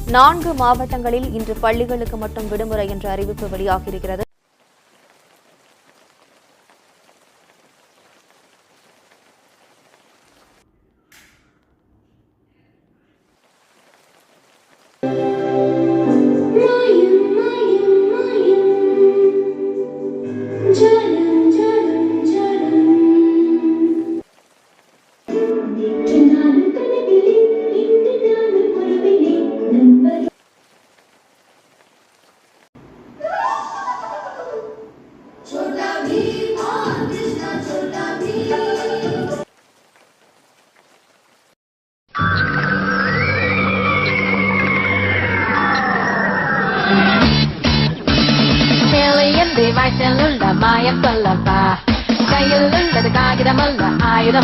நான்கு மாவட்டங்களில் இன்று பள்ளிகளுக்கு மட்டும் விடுமுறை என்ற அறிவிப்பு வெளியாகியிருக்கிறது. மாயம் சொல்லப்பா கையில் உள்ளது காகிதமல்ல ஆயுதமல்ல